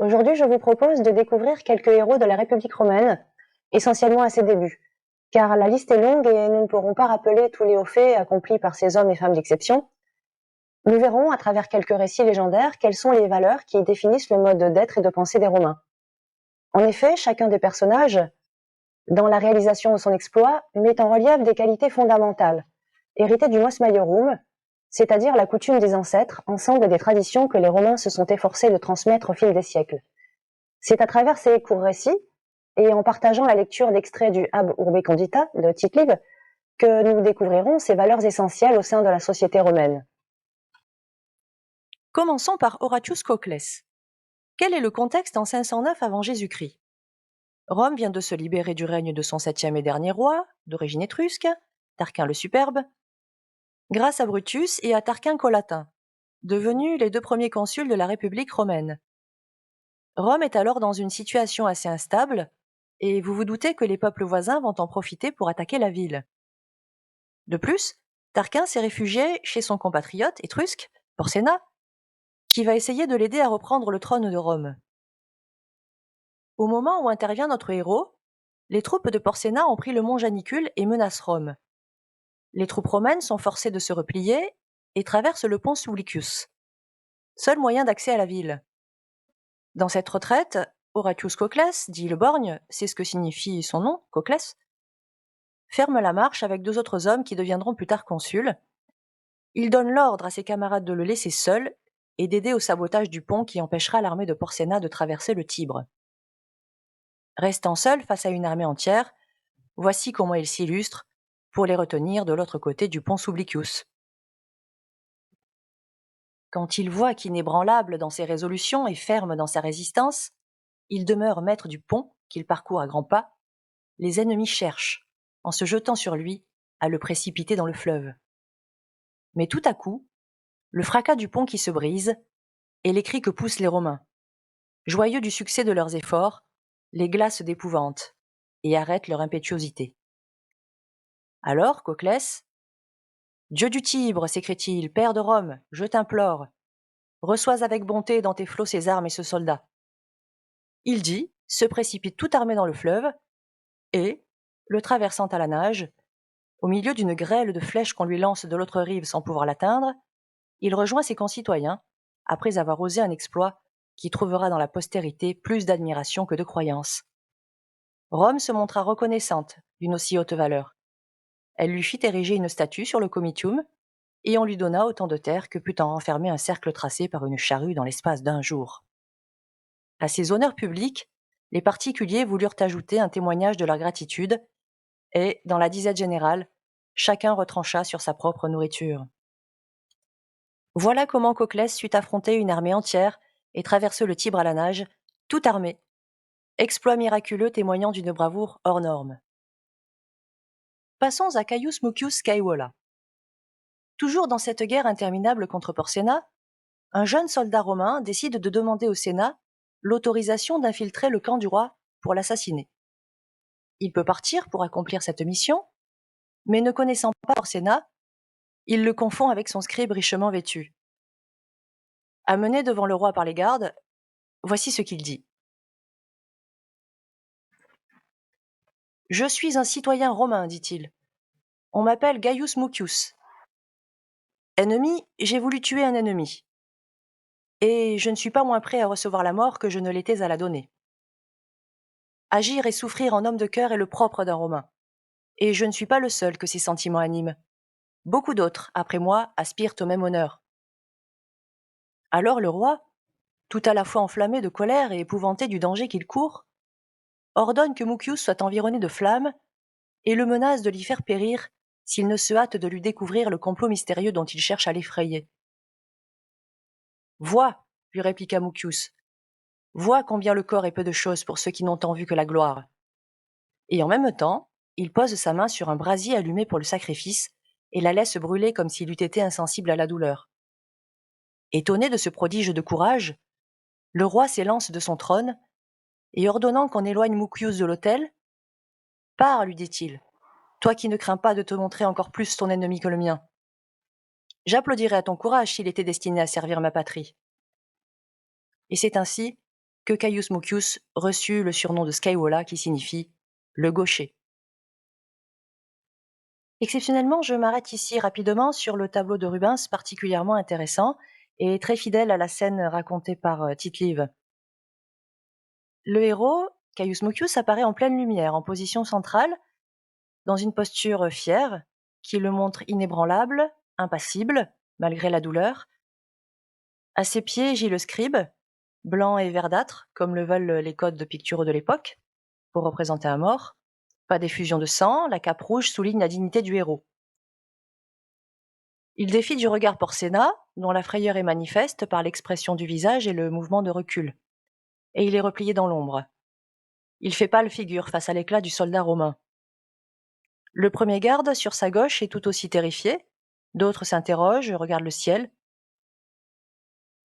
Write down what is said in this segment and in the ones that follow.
Aujourd'hui, je vous propose de découvrir quelques héros de la République romaine, essentiellement à ses débuts, car la liste est longue et nous ne pourrons pas rappeler tous les hauts faits accomplis par ces hommes et femmes d'exception. Nous verrons, à travers quelques récits légendaires, quelles sont les valeurs qui définissent le mode d'être et de pensée des Romains. En effet, chacun des personnages, dans la réalisation de son exploit, met en relief des qualités fondamentales, héritées du mos maiorum, c'est-à-dire la coutume des ancêtres, ensemble des traditions que les Romains se sont efforcés de transmettre au fil des siècles. C'est à travers ces courts récits, et en partageant la lecture d'extraits du Ab Urbe Condita de Tite-Live, que nous découvrirons ces valeurs essentielles au sein de la société romaine. Commençons par Horatius Cocles. Quel est le contexte en 509 avant Jésus-Christ? Rome vient de se libérer du règne de son septième et dernier roi, d'origine étrusque, Tarquin le Superbe, grâce à Brutus et à Tarquin Collatin, devenus les deux premiers consuls de la République romaine. Rome est alors dans une situation assez instable, et vous vous doutez que les peuples voisins vont en profiter pour attaquer la ville. De plus, Tarquin s'est réfugié chez son compatriote étrusque, Porséna, qui va essayer de l'aider à reprendre le trône de Rome. Au moment où intervient notre héros, les troupes de Porséna ont pris le mont Janicule et menacent Rome. Les troupes romaines sont forcées de se replier et traversent le pont Sublicius, seul moyen d'accès à la ville. Dans cette retraite, Horatius Cocles, dit le borgne, c'est ce que signifie son nom, Cocles, ferme la marche avec deux autres hommes qui deviendront plus tard consuls. Il donne l'ordre à ses camarades de le laisser seul et d'aider au sabotage du pont qui empêchera l'armée de Porséna de traverser le Tibre. Restant seul face à une armée entière, voici comment il s'illustre pour les retenir de l'autre côté du pont Sublicius. Quand il voit qu'inébranlable dans ses résolutions et ferme dans sa résistance, il demeure maître du pont qu'il parcourt à grands pas, les ennemis cherchent, en se jetant sur lui, à le précipiter dans le fleuve. Mais tout à coup, le fracas du pont qui se brise, et les cris que poussent les Romains. Joyeux du succès de leurs efforts, les glacent d'épouvante, et arrêtent leur impétuosité. Alors, Cocles, « Dieu du Tibre, s'écrie-t-il, père de Rome, je t'implore, reçois avec bonté dans tes flots ces armes et ce soldat. » Il dit, se précipite tout armé dans le fleuve, et, le traversant à la nage, au milieu d'une grêle de flèches qu'on lui lance de l'autre rive sans pouvoir l'atteindre, il rejoint ses concitoyens, après avoir osé un exploit qui trouvera dans la postérité plus d'admiration que de croyance. Rome se montra reconnaissante d'une aussi haute valeur. Elle lui fit ériger une statue sur le Comitium, et on lui donna autant de terre que put en renfermer un cercle tracé par une charrue dans l'espace d'un jour. À ces honneurs publics, les particuliers voulurent ajouter un témoignage de leur gratitude, et, dans la disette générale, chacun retrancha sur sa propre nourriture. Voilà comment Cocles sut affronter une armée entière et traverser le Tibre à la nage, tout armé. Exploit miraculeux témoignant d'une bravoure hors norme. Passons à Caius Mucius Caevola. Toujours dans cette guerre interminable contre Porséna, un jeune soldat romain décide de demander au Sénat l'autorisation d'infiltrer le camp du roi pour l'assassiner. Il peut partir pour accomplir cette mission, mais ne connaissant pas Porséna, il le confond avec son scribe richement vêtu. Amené devant le roi par les gardes, voici ce qu'il dit. « Je suis un citoyen romain, dit-il. On m'appelle Gaius Mucius. Ennemi, j'ai voulu tuer un ennemi. Et je ne suis pas moins prêt à recevoir la mort que je ne l'étais à la donner. Agir et souffrir en homme de cœur est le propre d'un Romain. Et je ne suis pas le seul que ces sentiments animent. Beaucoup d'autres, après moi, aspirent au même honneur. » Alors le roi, tout à la fois enflammé de colère et épouvanté du danger qu'il court, ordonne que Mucius soit environné de flammes et le menace de l'y faire périr s'il ne se hâte de lui découvrir le complot mystérieux dont il cherche à l'effrayer. « Vois, lui répliqua Mucius, vois combien le corps est peu de chose pour ceux qui n'ont en vue que la gloire. » Et en même temps, il pose sa main sur un brasier allumé pour le sacrifice et la laisse brûler comme s'il eût été insensible à la douleur. Étonné de ce prodige de courage, le roi s'élance de son trône et ordonnant qu'on éloigne Mucius de l'autel, « Pars, lui dit-il, toi qui ne crains pas de te montrer encore plus ton ennemi que le mien. J'applaudirais à ton courage s'il était destiné à servir ma patrie. » Et c'est ainsi que Caius Mocius reçut le surnom de Scaevola qui signifie « le gaucher ». Exceptionnellement, je m'arrête ici rapidement sur le tableau de Rubens particulièrement intéressant et très fidèle à la scène racontée par Tite-Live. Le héros, Caius Mocius, apparaît en pleine lumière, en position centrale, dans une posture fière, qui le montre inébranlable, impassible, malgré la douleur. À ses pieds gît le scribe, blanc et verdâtre, comme le veulent les codes picturaux de l'époque, pour représenter un mort. Pas d'effusion de sang, la cape rouge souligne la dignité du héros. Il défie du regard Porséna, dont la frayeur est manifeste par l'expression du visage et le mouvement de recul. Et il est replié dans l'ombre. Il fait pâle figure face à l'éclat du soldat romain. Le premier garde, sur sa gauche, est tout aussi terrifié. D'autres s'interrogent, regardent le ciel.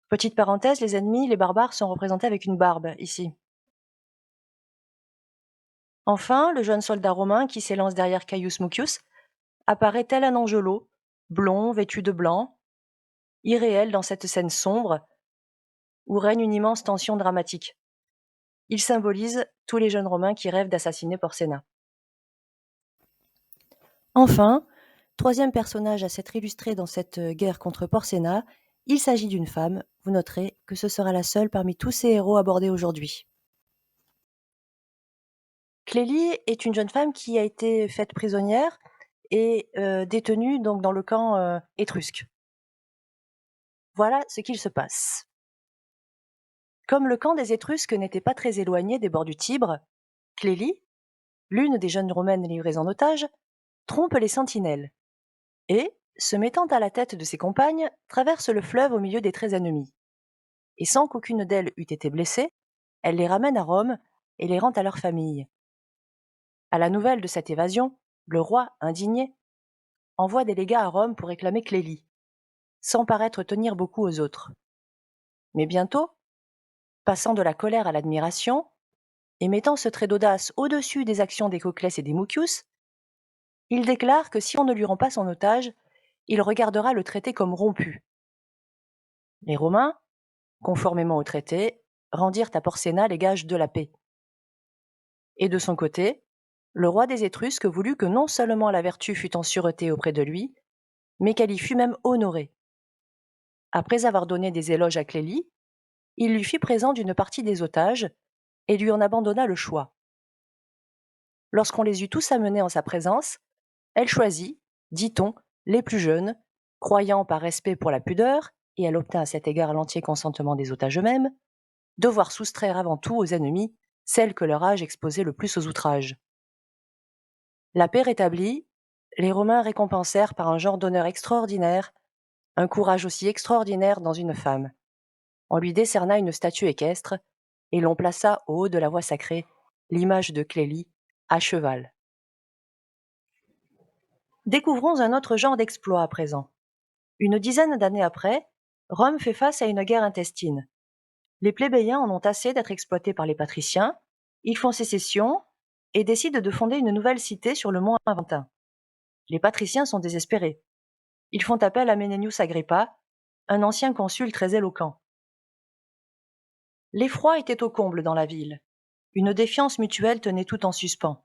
Petite parenthèse, les ennemis, les barbares, sont représentés avec une barbe, ici. Enfin, le jeune soldat romain qui s'élance derrière Caius Mocius apparaît tel un angelot, blond, vêtu de blanc, irréel dans cette scène sombre où règne une immense tension dramatique. Il symbolise tous les jeunes Romains qui rêvent d'assassiner Porséna. Enfin, troisième personnage à s'être illustré dans cette guerre contre Porséna, il s'agit d'une femme. Vous noterez que ce sera la seule parmi tous ces héros abordés aujourd'hui. Clélie est une jeune femme qui a été faite prisonnière et détenue donc dans le camp étrusque. Voilà ce qu'il se passe. Comme le camp des Étrusques n'était pas très éloigné des bords du Tibre, Clélie, l'une des jeunes romaines livrées en otage, trompe les sentinelles et, se mettant à la tête de ses compagnes, traverse le fleuve au milieu des traits ennemis. Et sans qu'aucune d'elles eût été blessée, elle les ramène à Rome et les rend à leur famille. À la nouvelle de cette évasion, le roi, indigné, envoie des légats à Rome pour réclamer Clélie, sans paraître tenir beaucoup aux autres. Mais bientôt, passant de la colère à l'admiration, et mettant ce trait d'audace au-dessus des actions des Coclès et des Mucius, il déclare que si on ne lui rend pas son otage, il regardera le traité comme rompu. Les Romains, conformément au traité, rendirent à Porséna les gages de la paix. Et de son côté, le roi des Étrusques voulut que non seulement la vertu fût en sûreté auprès de lui, mais qu'elle y fût même honorée. Après avoir donné des éloges à Clélie, il lui fit présent d'une partie des otages et lui en abandonna le choix. Lorsqu'on les eut tous amenés en sa présence, elle choisit, dit-on, les plus jeunes, croyant par respect pour la pudeur, et elle obtint à cet égard l'entier consentement des otages eux-mêmes, devoir soustraire avant tout aux ennemis celles que leur âge exposait le plus aux outrages. La paix rétablie, les Romains récompensèrent par un genre d'honneur extraordinaire un courage aussi extraordinaire dans une femme. On lui décerna une statue équestre et l'on plaça au haut de la voie sacrée l'image de Clélie à cheval. Découvrons un autre genre d'exploit à présent. Une dizaine d'années après, Rome fait face à une guerre intestine. Les plébéiens en ont assez d'être exploités par les patriciens, ils font sécession et décident de fonder une nouvelle cité sur le mont Aventin. Les patriciens sont désespérés. Ils font appel à Menenius Agrippa, un ancien consul très éloquent. L'effroi était au comble dans la ville. Une défiance mutuelle tenait tout en suspens.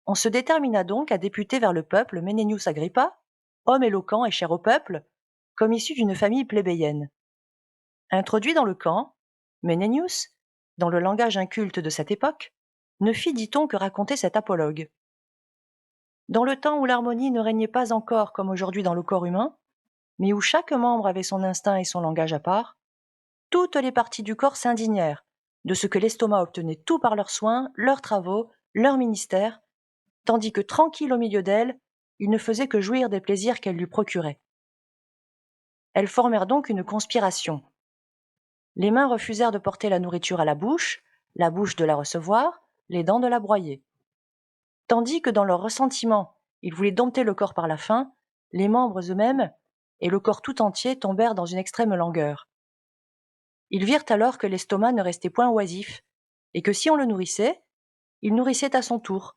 On se détermina donc à députer vers le peuple Menenius Agrippa, homme éloquent et cher au peuple, comme issu d'une famille plébéienne. Introduit dans le camp, Menenius, dans le langage inculte de cette époque, ne fit, dit-on, que raconter cet apologue. Dans le temps où l'harmonie ne régnait pas encore comme aujourd'hui dans le corps humain, mais où chaque membre avait son instinct et son langage à part, toutes les parties du corps s'indignèrent de ce que l'estomac obtenait tout par leurs soins, leurs travaux, leur ministère, tandis que tranquille au milieu d'elles, il ne faisait que jouir des plaisirs qu'elle lui procurait. Elles formèrent donc une conspiration. Les mains refusèrent de porter la nourriture à la bouche de la recevoir, les dents de la broyer. Tandis que dans leur ressentiment, ils voulaient dompter le corps par la faim, les membres eux-mêmes et le corps tout entier tombèrent dans une extrême langueur. Ils virent alors que l'estomac ne restait point oisif, et que si on le nourrissait, il nourrissait à son tour,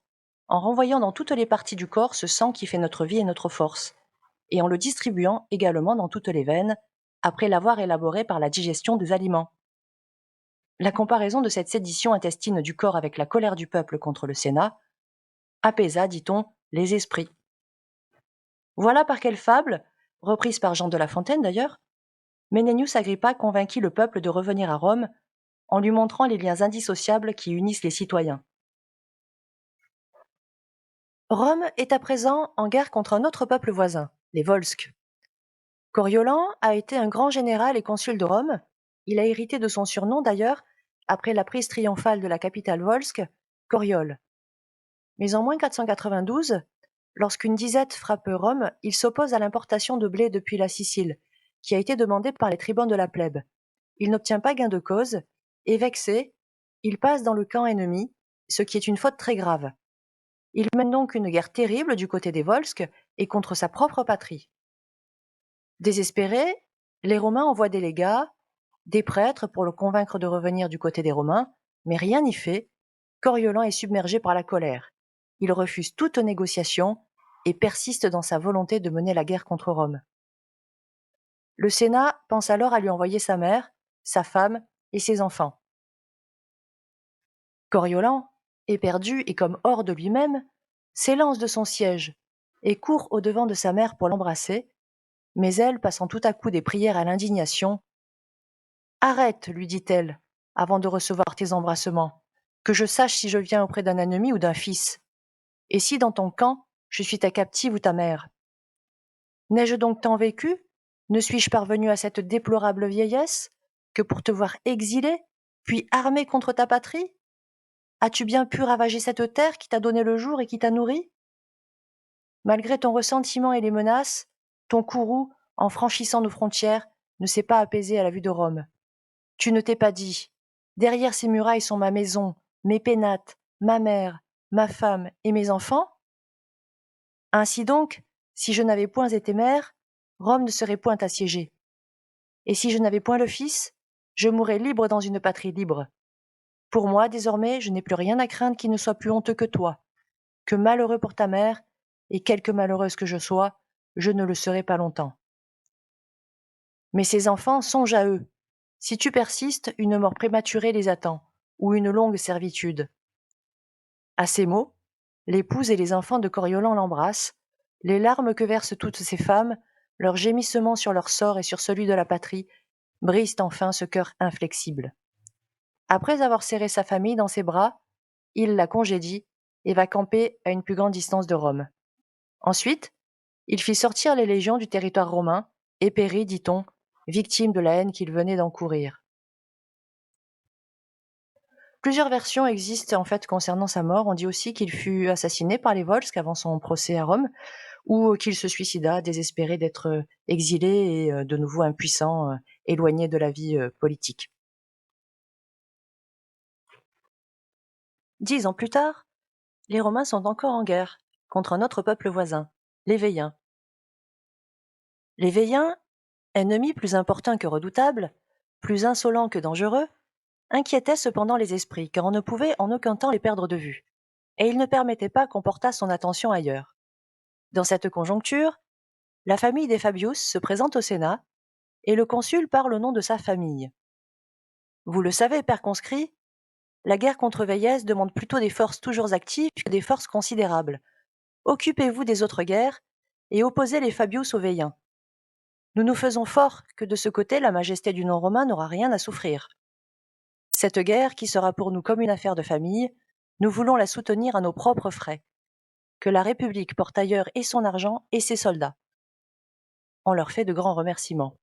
en renvoyant dans toutes les parties du corps ce sang qui fait notre vie et notre force, et en le distribuant également dans toutes les veines, après l'avoir élaboré par la digestion des aliments. La comparaison de cette sédition intestine du corps avec la colère du peuple contre le Sénat apaisa, dit-on, les esprits. Voilà par quelle fable, reprise par Jean de La Fontaine d'ailleurs, Menenius Agrippa convainquit le peuple de revenir à Rome en lui montrant les liens indissociables qui unissent les citoyens. Rome est à présent en guerre contre un autre peuple voisin, les Volsques. Coriolan a été un grand général et consul de Rome. Il a hérité de son surnom d'ailleurs, après la prise triomphale de la capitale volsque, Coriol. Mais en moins 492, lorsqu'une disette frappe Rome, il s'oppose à l'importation de blé depuis la Sicile, qui a été demandée par les tribuns de la plèbe. Il n'obtient pas gain de cause, et vexé, il passe dans le camp ennemi, ce qui est une faute très grave. Il mène donc une guerre terrible du côté des Volsques et contre sa propre patrie. Désespérés, les Romains envoient des légats, des prêtres pour le convaincre de revenir du côté des Romains, mais rien n'y fait. Coriolan est submergé par la colère. Il refuse toute négociation et persiste dans sa volonté de mener la guerre contre Rome. Le Sénat pense alors à lui envoyer sa mère, sa femme et ses enfants. Coriolan, éperdu et comme hors de lui-même, s'élance de son siège et court au-devant de sa mère pour l'embrasser, mais elle, passant tout à coup des prières à l'indignation, « Arrête, lui dit-elle, avant de recevoir tes embrassements, que je sache si je viens auprès d'un ennemi ou d'un fils, et si dans ton camp je suis ta captive ou ta mère. N'ai-je donc tant vécu? Ne suis-je parvenu à cette déplorable vieillesse que pour te voir exilé, puis armé contre ta patrie? As-tu bien pu ravager cette terre qui t'a donné le jour et qui t'a nourri? Malgré ton ressentiment et les menaces, ton courroux, en franchissant nos frontières, ne s'est pas apaisé à la vue de Rome. Tu ne t'es pas dit: derrière ces murailles sont ma maison, mes pénates, ma mère, ma femme et mes enfants? Ainsi donc, si je n'avais point été mère, Rome ne serait point assiégée. Et si je n'avais point le fils, je mourrais libre dans une patrie libre. Pour moi, désormais, je n'ai plus rien à craindre qui ne soit plus honteux que toi, que malheureux pour ta mère, et quelque malheureuse que je sois, je ne le serai pas longtemps. Mais ces enfants, songe à eux. Si tu persistes, une mort prématurée les attend, ou une longue servitude. À ces mots, l'épouse et les enfants de Coriolan l'embrassent, les larmes que versent toutes ces femmes, leurs gémissements sur leur sort et sur celui de la patrie, brisent enfin ce cœur inflexible. Après avoir serré sa famille dans ses bras, il la congédie et va camper à une plus grande distance de Rome. Ensuite, il fit sortir les légions du territoire romain et périt, dit-on, victime de la haine qu'il venait d'encourir. Plusieurs versions existent en fait concernant sa mort. On dit aussi qu'il fut assassiné par les Volsques avant son procès à Rome, ou qu'il se suicida, désespéré d'être exilé et de nouveau impuissant, éloigné de la vie politique. 10 ans plus tard, les Romains sont encore en guerre contre un autre peuple voisin, les Véiens. Les Véiens, ennemis plus importuns que redoutables, plus insolents que dangereux, inquiétaient cependant les esprits, car on ne pouvait en aucun temps les perdre de vue, et ils ne permettaient pas qu'on portât son attention ailleurs. Dans cette conjoncture, la famille des Fabius se présente au Sénat, et le consul parle au nom de sa famille. Vous le savez, père conscrit, la guerre contre Véiès demande plutôt des forces toujours actives que des forces considérables. Occupez-vous des autres guerres, et opposez les Fabius aux Véiens. Nous nous faisons fort que de ce côté la majesté du nom romain n'aura rien à souffrir. Cette guerre, qui sera pour nous comme une affaire de famille, nous voulons la soutenir à nos propres frais. Que la République porte ailleurs et son argent et ses soldats. On leur fait de grands remerciements.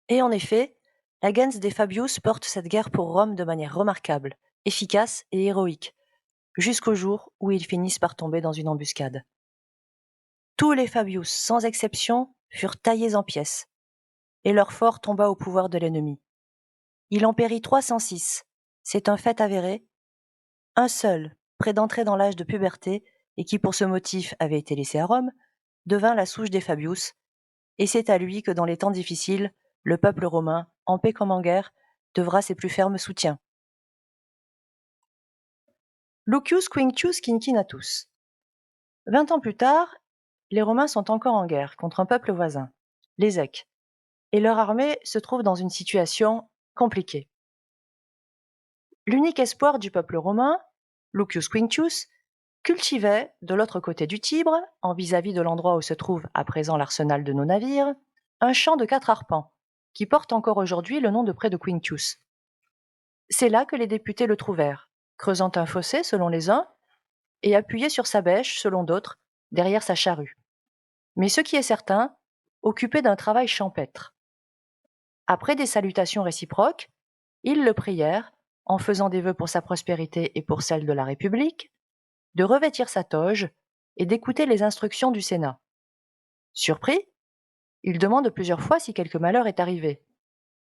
Et en effet, la gens des Fabius porte cette guerre pour Rome de manière remarquable, efficace et héroïque, jusqu'au jour où ils finissent par tomber dans une embuscade. Tous les Fabius, sans exception, furent taillés en pièces, et leur fort tomba au pouvoir de l'ennemi. Il en périt 306, c'est un fait avéré. Un seul, près d'entrer dans l'âge de puberté, et qui pour ce motif avait été laissé à Rome, devint la souche des Fabius, et c'est à lui que dans les temps difficiles, le peuple romain, en paix comme en guerre, devra ses plus fermes soutiens. Lucius Quinctius Cincinnatus. 20 ans plus tard, les Romains sont encore en guerre contre un peuple voisin, les Èques, et leur armée se trouve dans une situation compliquée. L'unique espoir du peuple romain, Lucius Quinctius, cultivait, de l'autre côté du Tibre, en vis-à-vis de l'endroit où se trouve à présent l'arsenal de nos navires, un champ de 4 arpents, qui porte encore aujourd'hui le nom de près de Quinctius. C'est là que les députés le trouvèrent, creusant un fossé selon les uns, et appuyé sur sa bêche selon d'autres, derrière sa charrue. Mais ce qui est certain, occupé d'un travail champêtre. Après des salutations réciproques, ils le prièrent, en faisant des vœux pour sa prospérité et pour celle de la République, de revêtir sa toge et d'écouter les instructions du Sénat. Surpris, il demande plusieurs fois si quelque malheur est arrivé,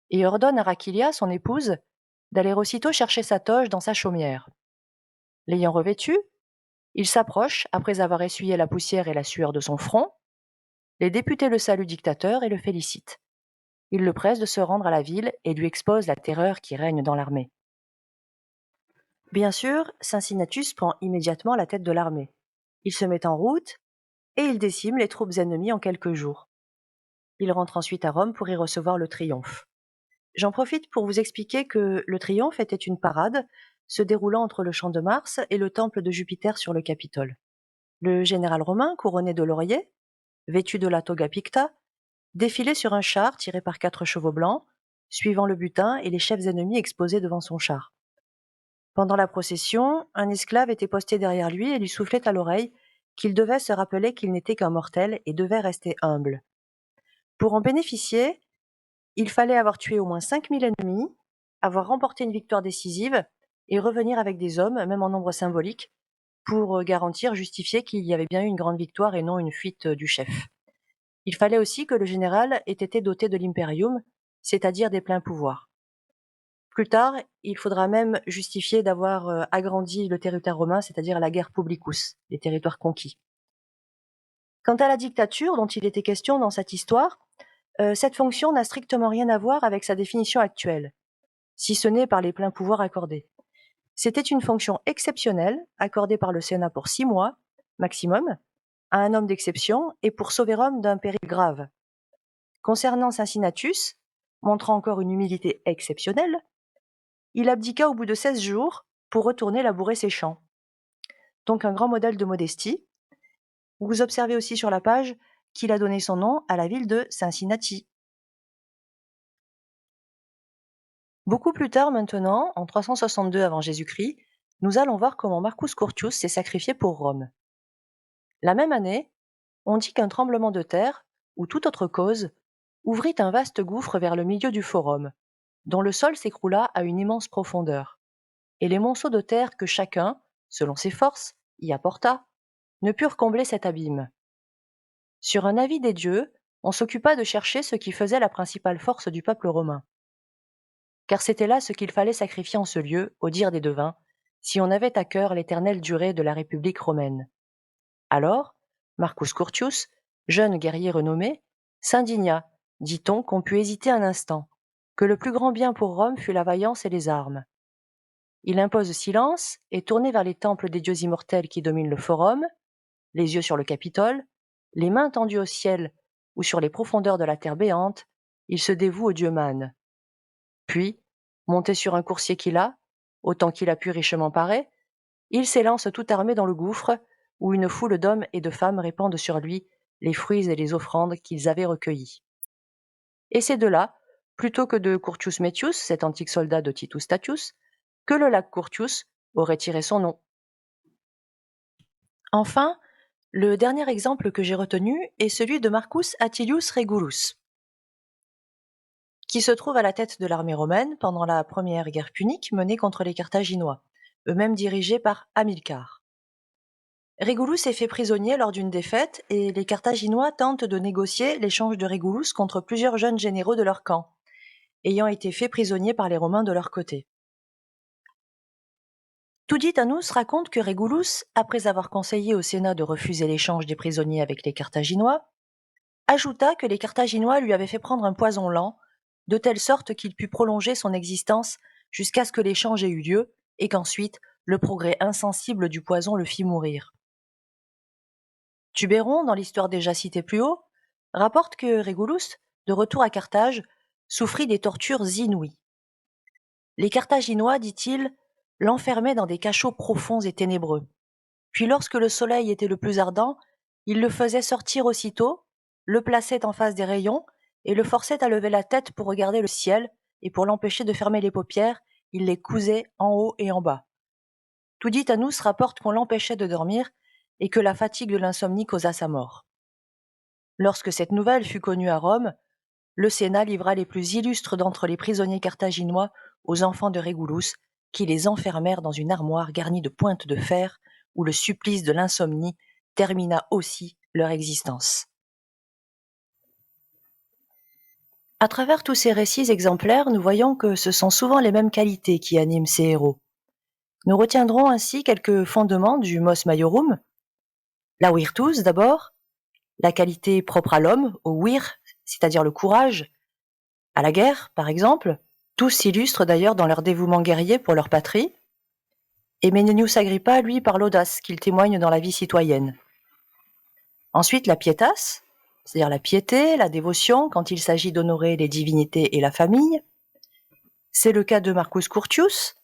et ordonne à Raquilia, son épouse, d'aller aussitôt chercher sa toge dans sa chaumière. L'ayant revêtue, il s'approche, après avoir essuyé la poussière et la sueur de son front. Les députés le saluent dictateur et le félicitent. Ils le pressent de se rendre à la ville et lui exposent la terreur qui règne dans l'armée. Bien sûr, Cincinnatus prend immédiatement la tête de l'armée. Il se met en route et il décime les troupes ennemies en quelques jours. Il rentre ensuite à Rome pour y recevoir le triomphe. J'en profite pour vous expliquer que le triomphe était une parade se déroulant entre le champ de Mars et le temple de Jupiter sur le Capitole. Le général romain, couronné de lauriers, vêtu de la toga picta, défilait sur un char tiré par 4 chevaux blancs, suivant le butin et les chefs ennemis exposés devant son char. Pendant la procession, un esclave était posté derrière lui et lui soufflait à l'oreille qu'il devait se rappeler qu'il n'était qu'un mortel et devait rester humble. Pour en bénéficier, il fallait avoir tué au moins 5000 ennemis, avoir remporté une victoire décisive et revenir avec des hommes, même en nombre symbolique, pour garantir, justifier qu'il y avait bien eu une grande victoire et non une fuite du chef. Il fallait aussi que le général ait été doté de l'imperium, c'est-à-dire des pleins pouvoirs. Plus tard, il faudra même justifier d'avoir agrandi le territoire romain, c'est-à-dire la guerre publicus, les territoires conquis. Quant à la dictature dont il était question dans cette histoire, cette fonction n'a strictement rien à voir avec sa définition actuelle, si ce n'est par les pleins pouvoirs accordés. C'était une fonction exceptionnelle, accordée par le Sénat pour 6 mois, maximum, à un homme d'exception et pour sauver Rome d'un péril grave. Concernant Cincinnatus, montrant encore une humilité exceptionnelle, il abdiqua au bout de 16 jours pour retourner labourer ses champs. Donc un grand modèle de modestie. Vous observez aussi sur la page qu'il a donné son nom à la ville de Cincinnati. Beaucoup plus tard maintenant, en 362 avant Jésus-Christ, nous allons voir comment Marcus Curtius s'est sacrifié pour Rome. La même année, on dit qu'un tremblement de terre, ou toute autre cause, ouvrit un vaste gouffre vers le milieu du forum, dont le sol s'écroula à une immense profondeur, et les monceaux de terre que chacun, selon ses forces, y apporta, ne purent combler cet abîme. Sur un avis des dieux, on s'occupa de chercher ce qui faisait la principale force du peuple romain. Car c'était là ce qu'il fallait sacrifier en ce lieu, au dire des devins, si on avait à cœur l'éternelle durée de la République romaine. Alors, Marcus Curtius, jeune guerrier renommé, s'indigna, dit-on qu'on put hésiter un instant, que le plus grand bien pour Rome fut la vaillance et les armes. Il impose silence et, tourné vers les temples des dieux immortels qui dominent le forum, les yeux sur le Capitole, les mains tendues au ciel ou sur les profondeurs de la terre béante, il se dévoue au dieu Man. Puis, monté sur un coursier qu'il a, autant qu'il a pu richement paré, il s'élance tout armé dans le gouffre, où une foule d'hommes et de femmes répandent sur lui les fruits et les offrandes qu'ils avaient recueillis. Et c'est de là, plutôt que de Curtius Metius, cet antique soldat de Titus Statius, que le lac Curtius aurait tiré son nom. Enfin, le dernier exemple que j'ai retenu est celui de Marcus Atilius Regulus, qui se trouve à la tête de l'armée romaine pendant la première guerre punique menée contre les Carthaginois, eux-mêmes dirigés par Hamilcar. Régulus est fait prisonnier lors d'une défaite et les Carthaginois tentent de négocier l'échange de Régulus contre plusieurs jeunes généraux de leur camp, ayant été faits prisonniers par les Romains de leur côté. Tuditanus raconte que Régulus, après avoir conseillé au Sénat de refuser l'échange des prisonniers avec les Carthaginois, ajouta que les Carthaginois lui avaient fait prendre un poison lent, de telle sorte qu'il put prolonger son existence jusqu'à ce que l'échange ait eu lieu et qu'ensuite le progrès insensible du poison le fit mourir. Tubéron, dans l'histoire déjà citée plus haut, rapporte que Régulus, de retour à Carthage, souffrit des tortures inouïes. Les Carthaginois, dit-il, l'enfermait dans des cachots profonds et ténébreux. Puis lorsque le soleil était le plus ardent, il le faisait sortir aussitôt, le plaçait en face des rayons et le forçait à lever la tête pour regarder le ciel, et pour l'empêcher de fermer les paupières, il les cousait en haut et en bas. Tuditanus rapporte qu'on l'empêchait de dormir et que la fatigue de l'insomnie causa sa mort. Lorsque cette nouvelle fut connue à Rome, le Sénat livra les plus illustres d'entre les prisonniers carthaginois aux enfants de Régulus, qui les enfermèrent dans une armoire garnie de pointes de fer, où le supplice de l'insomnie termina aussi leur existence. À travers tous ces récits exemplaires, nous voyons que ce sont souvent les mêmes qualités qui animent ces héros. Nous retiendrons ainsi quelques fondements du mos maiorum. La virtus d'abord, la qualité propre à l'homme, au vir, c'est-à-dire le courage, à la guerre par exemple. Tous s'illustrent d'ailleurs dans leur dévouement guerrier pour leur patrie. Et Menenius Agrippa, lui, par l'audace qu'il témoigne dans la vie citoyenne. Ensuite, la pietas, c'est-à-dire la piété, la dévotion, quand il s'agit d'honorer les divinités et la famille. C'est le cas de Marcus Curtius,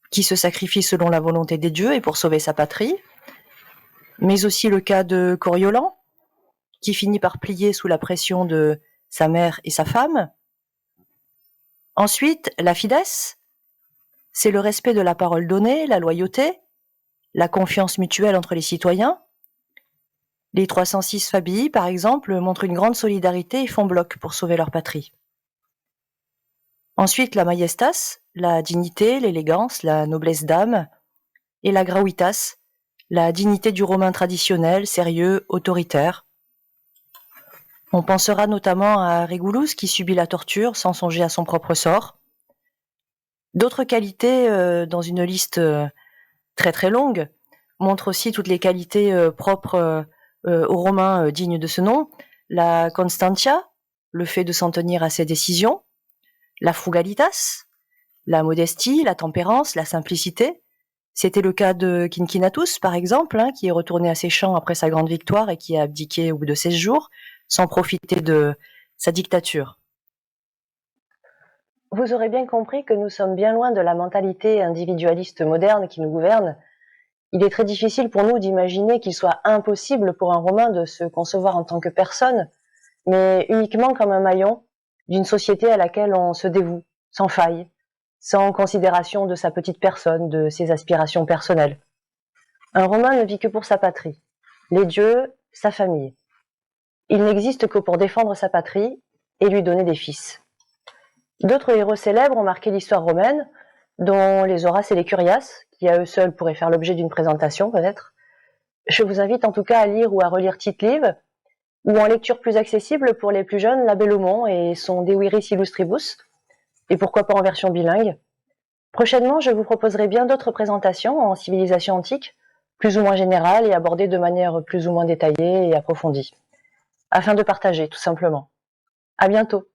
qui se sacrifie selon la volonté des dieux et pour sauver sa patrie. Mais aussi le cas de Coriolan, qui finit par plier sous la pression de sa mère et sa femme. Ensuite, la fides, c'est le respect de la parole donnée, la loyauté, la confiance mutuelle entre les citoyens. Les 306 Fabii, par exemple, montrent une grande solidarité et font bloc pour sauver leur patrie. Ensuite, la majestas, la dignité, l'élégance, la noblesse d'âme, et la gravitas, la dignité du romain traditionnel, sérieux, autoritaire. On pensera notamment à Régulus qui subit la torture sans songer à son propre sort. D'autres qualités, dans une liste très très longue, montrent aussi toutes les qualités propres aux Romains dignes de ce nom. La constantia, le fait de s'en tenir à ses décisions, la frugalitas, la modestie, la tempérance, la simplicité. C'était le cas de Cincinnatus, par exemple, qui est retourné à ses champs après sa grande victoire et qui a abdiqué au bout de 16 jours, sans profiter de sa dictature. Vous aurez bien compris que nous sommes bien loin de la mentalité individualiste moderne qui nous gouverne. Il est très difficile pour nous d'imaginer qu'il soit impossible pour un Romain de se concevoir en tant que personne, mais uniquement comme un maillon d'une société à laquelle on se dévoue, sans faille, sans considération de sa petite personne, de ses aspirations personnelles. Un Romain ne vit que pour sa patrie, les dieux, sa famille. Il n'existe que pour défendre sa patrie et lui donner des fils. D'autres héros célèbres ont marqué l'histoire romaine, dont les Horaces et les Curias, qui à eux seuls pourraient faire l'objet d'une présentation peut-être. Je vous invite en tout cas à lire ou à relire Tite-Live, ou en lecture plus accessible pour les plus jeunes, l'abbé Laumont et son De Viris Illustribus, et pourquoi pas en version bilingue. Prochainement, je vous proposerai bien d'autres présentations en civilisation antique, plus ou moins générales et abordées de manière plus ou moins détaillée et approfondie, afin de partager tout simplement. À bientôt.